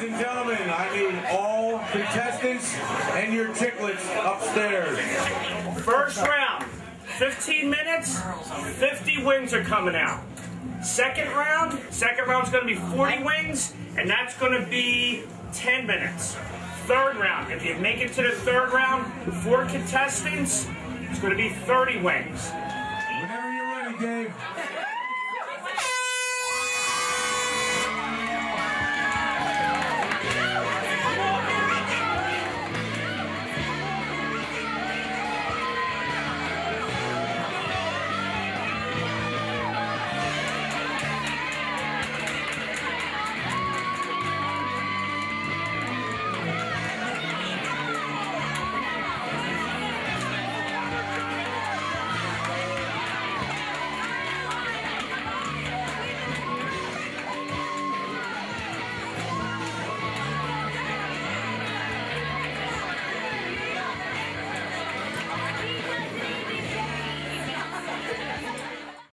and gentlemen, I need all contestants and your chicklets upstairs. First round, 15 minutes, 50 wings are coming out. Second round's going to be 40 wings, and that's going to be 10 minutes. Third round, if you make it to the third round, 4 contestants, it's going to be 30 wings. Whenever you're ready, Dave.